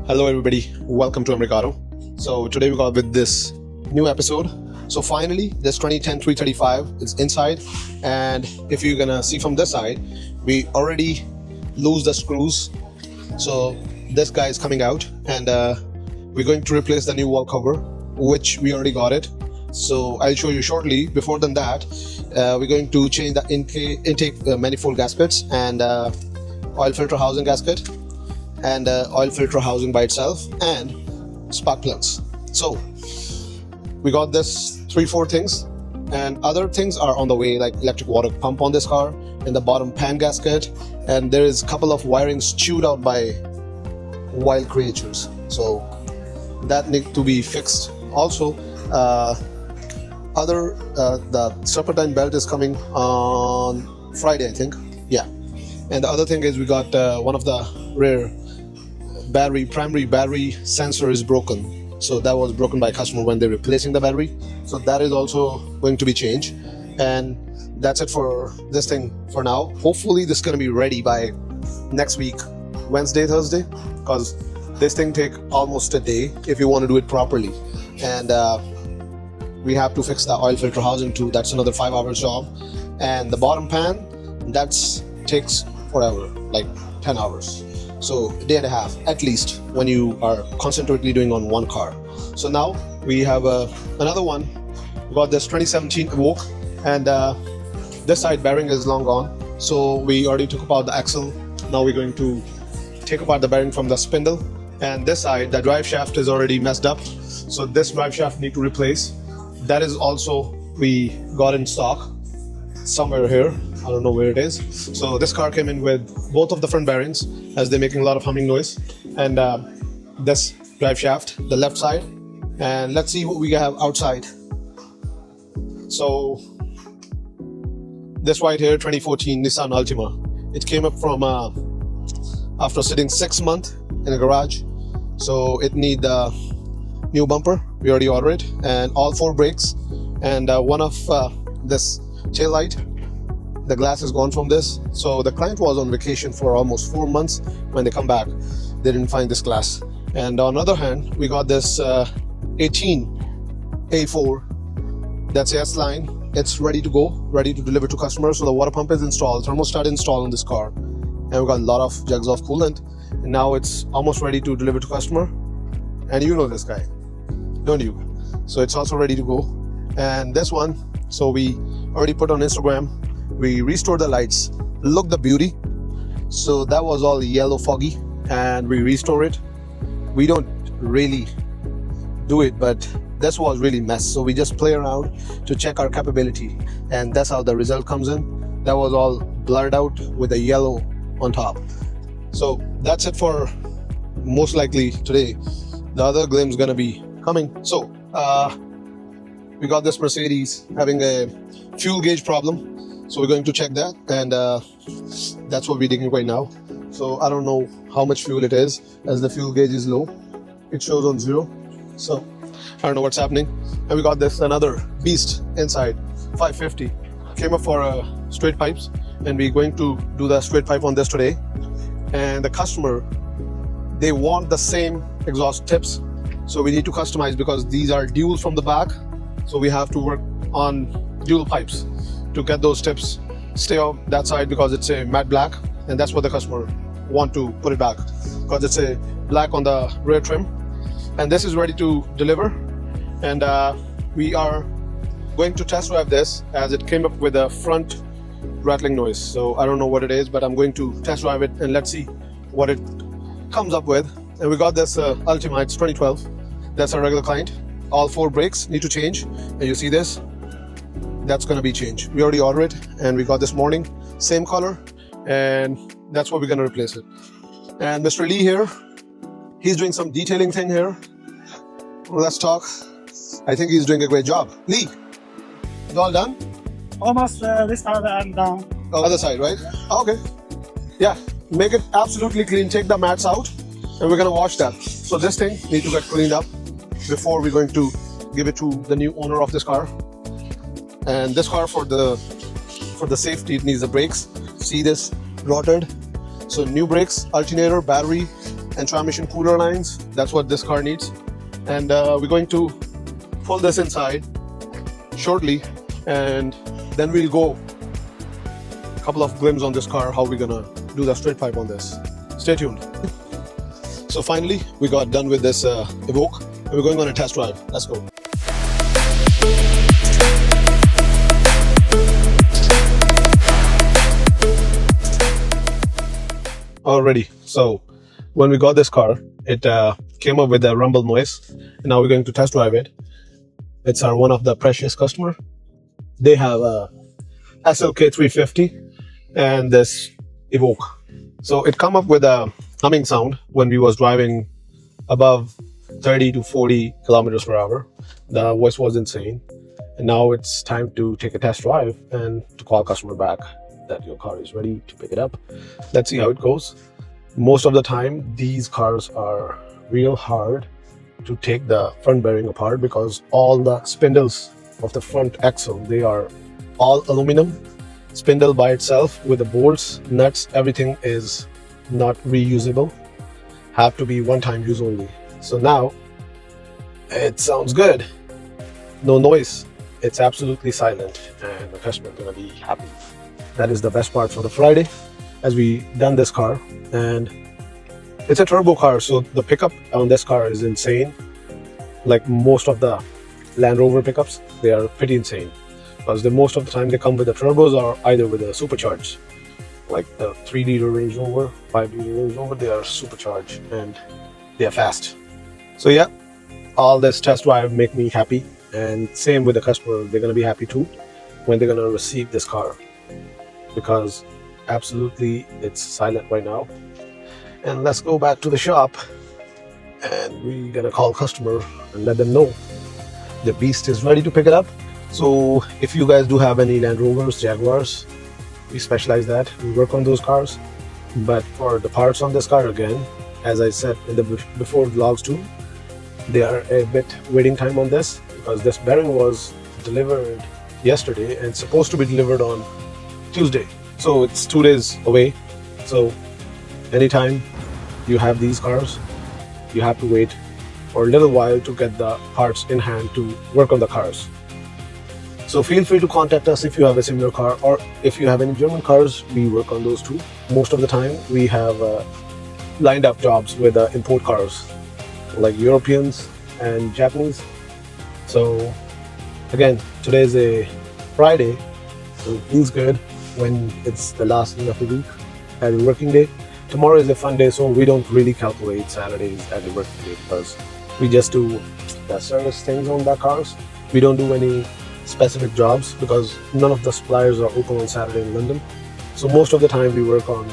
Hello everybody, welcome to Americano. So today we got with this new episode. So finally this 2010 335 is inside, and if you're gonna see from this side, we already lose the screws. So this guy is coming out, and we're going to replace the new wall cover, which we already got it. So I'll show you shortly. Before than that, we're going to change the intake manifold gaskets and oil filter housing gasket, and oil filter housing by itself, and spark plugs. So we got this 3-4 things, and other things are on the way, like electric water pump on this car and the bottom pan gasket, and there is a couple of wirings chewed out by wild creatures, so that need to be fixed. Also the serpentine belt is coming on Friday, I think. Yeah. And the other thing is we got one of the rear primary battery sensor is broken. So that was broken by customer when they're replacing the battery. So that is also going to be changed. And that's it for this thing for now. Hopefully this is going to be ready by next week, Wednesday, Thursday, because this thing take almost a day if you want to do it properly. And we have to fix the oil filter housing too. That's another 5 hours job. And the bottom pan, that's takes forever, like 10 hours. So a day and a half at least when you are concentrating doing on one car. So now we have another one. We got this 2017 Evoque, and this side bearing is long gone. So we already took apart the axle. Now we're going to take apart the bearing from the spindle. And this side, the drive shaft is already messed up. So this drive shaft need to replace. That is also we got in stock somewhere here. I don't know where it is. So this car came in with both of the front bearings, as they're making a lot of humming noise, and this drive shaft, the left side. And let's see what we have outside. So this right here, 2014 Nissan Altima. It came up from after sitting 6 months in a garage. So it need a new bumper. We already ordered it, and all 4 brakes, and one of this tail light. The glass is gone from this. So the client was on vacation for almost 4 months. When they come back, they didn't find this glass. And on the other hand, we got this 18 A4. That's the S line. It's ready to go, ready to deliver to customers. So the water pump is installed, thermostat installed on this car, and we got a lot of jugs of coolant. And now it's almost ready to deliver to customer. And you know this guy, don't you? So it's also ready to go. And this one, so we already put on Instagram. We restored the lights. Look the beauty. So that was all yellow foggy, and we restore it. We don't really do it, but this was really mess. So we just play around to check our capability, and that's how the result comes in. That was all blurred out with the yellow on top. So that's it for most likely today. The other glimpse gonna be coming. So we got this Mercedes having a fuel gauge problem. So we're going to check that, and that's what we're digging right now. So I don't know how much fuel it is, as the fuel gauge is low. It shows on 0. So I don't know what's happening. And we got this another beast inside, 550. Came up for straight pipes, and we're going to do the straight pipe on this today. And the customer, they want the same exhaust tips. So we need to customize, because these are dual from the back. So we have to work on dual pipes to get those tips stay on that side, because it's a matte black, and that's what the customer want to put it back, because it's a black on the rear trim. And this is ready to deliver, and we are going to test drive this, as it came up with a front rattling noise. So I don't know what it is, but I'm going to test drive it, and let's see what it comes up with. And we got this Altima, it's 2012. That's our regular client. All 4 brakes need to change, and you see this, that's going to be changed. We already ordered it, and we got this morning, same color, and that's what we're going to replace it. And Mr. Lee here, he's doing some detailing thing here. Let's talk. I think he's doing a great job. Lee, it's all done? Almost this side and down. Other side, right? Okay. Yeah, make it absolutely clean. Take the mats out, and we're going to wash that. So this thing needs to get cleaned up before we're going to give it to the new owner of this car. And this car, for the safety, it needs the brakes. See this rotted? So new brakes, alternator, battery, and transmission cooler lines. That's what this car needs. And we're going to pull this inside shortly, and then we'll go a couple of glimpses on this car, how we're gonna do the straight pipe on this. Stay tuned. So finally we got done with this Evoque, and we're going on a test drive. Let's go. Alrighty, so when we got this car, it came up with a rumble noise, and now we're going to test drive it. It's our one of the precious customer. They have a SLK 350 and this Evoque. So it come up with a humming sound when we was driving above 30 to 40 kilometers per hour. The voice was insane. And now it's time to take a test drive and to call customer back that your car is ready to pick it up. Let's see how it goes. Most of the time, these cars are real hard to take the front bearing apart because all the spindles of the front axle, they are all aluminum. Spindle by itself with the bolts, nuts, everything is not reusable. Have to be one-time use only. So now it sounds good. No noise. It's absolutely silent, and the customer is gonna be happy. That is the best part for the Friday, as we done this car. And it's a turbo car, so the pickup on this car is insane. Like most of the Land Rover pickups, they are pretty insane, because most of the time they come with the turbos or either with a supercharged. Like the 3-liter Range Rover, 5-liter Range Rover, they are supercharged and they are fast. So yeah, all this test drive make me happy, and same with the customer. They're gonna be happy too when they're gonna receive this car, because absolutely it's silent right now. And let's go back to the shop, and we're gonna call customer and let them know the beast is ready to pick it up. So if you guys do have any Land Rovers, Jaguars, we specialize that. We work on those cars. But for the parts on this car, again, as I said in the before vlogs too, they are a bit waiting time on this, because this bearing was delivered yesterday and supposed to be delivered on Tuesday. So it's 2 days away. So anytime you have these cars, you have to wait for a little while to get the parts in hand to work on the cars. So feel free to contact us if you have a similar car, or if you have any German cars, we work on those too. Most of the time we have lined up jobs with import cars like Europeans and Japanese. So again, today is a Friday, so it feels good when it's the last day of the week and working day. Tomorrow is a fun day, so we don't really calculate Saturdays as a working day, because we just do the service things on the cars. We don't do any specific jobs because none of the suppliers are open on Saturday in London. So most of the time we work on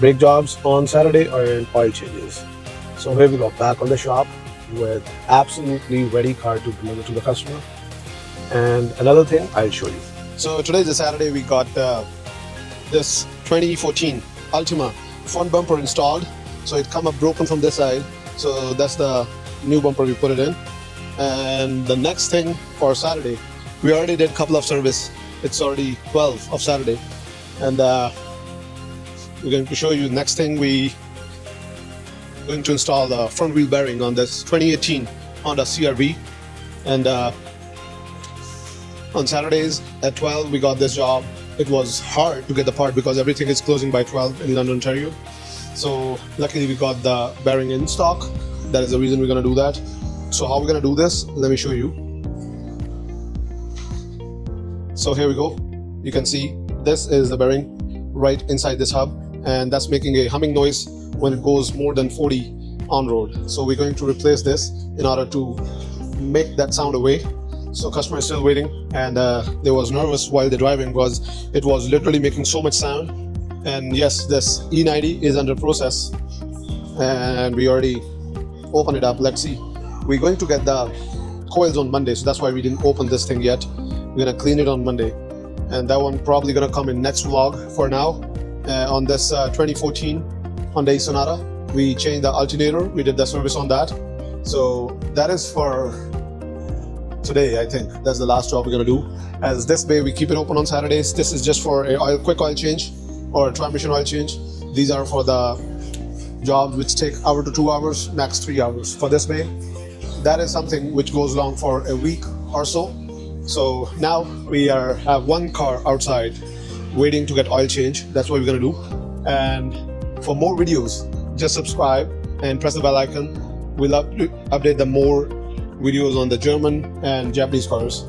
brake jobs on Saturday or oil changes. So here we go, back on the shop with absolutely ready car to deliver to the customer. And another thing, I'll show you. So today is a Saturday. We got this 2014 Altima front bumper installed. So it come up broken from this side. So that's the new bumper we put it in. And the next thing for Saturday, we already did a couple of service. It's already 12 of Saturday. And we're going to show you next thing. We going to install the front wheel bearing on this 2018 Honda CR-V. And on Saturdays at 12 we got this job. It was hard to get the part because everything is closing by 12 in London, Ontario. So luckily we got the bearing in stock. That is the reason we're going to do that. So how we're going to do this, let me show you. So here we go. You can see this is the bearing right inside this hub, and that's making a humming noise when it goes more than 40 on road. So we're going to replace this in order to make that sound away. So customer is still waiting, and they was nervous while they're driving because it was literally making so much sound. And yes, this E90 is under process, and we already opened it up. Let's see. We're going to get the coils on Monday, so that's why we didn't open this thing yet. We're gonna clean it on Monday, and that one probably gonna come in next vlog. For now, on this 2014 Hyundai Sonata, we changed the alternator. We did the service on that. So that is for today. I think that's the last job we're gonna do. As this bay we keep it open on Saturdays. This is just for a quick oil change or a transmission oil change. These are for the jobs which take hour to 2 hours, max 3 hours for this bay. That is something which goes along for a week or so. So now we have one car outside waiting to get oil change. That's what we're gonna do. And for more videos, just subscribe and press the bell icon. We'll update the more videos on the German and Japanese cars.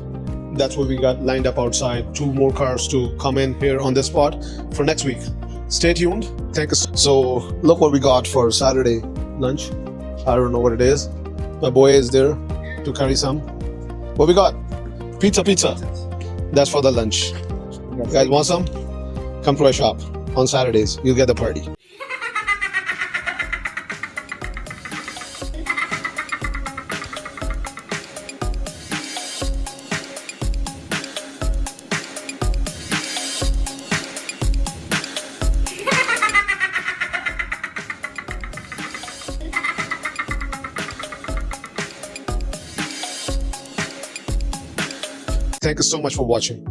That's what we got lined up outside. 2 more cars to come in here on this spot for next week. Stay tuned. Thank you. So look what we got for Saturday lunch. I don't know what it is. My boy is there to carry some. What we got? Pizza. That's for the lunch. You guys want some? Come to our shop on Saturdays. You'll get the party. Thank you so much for watching.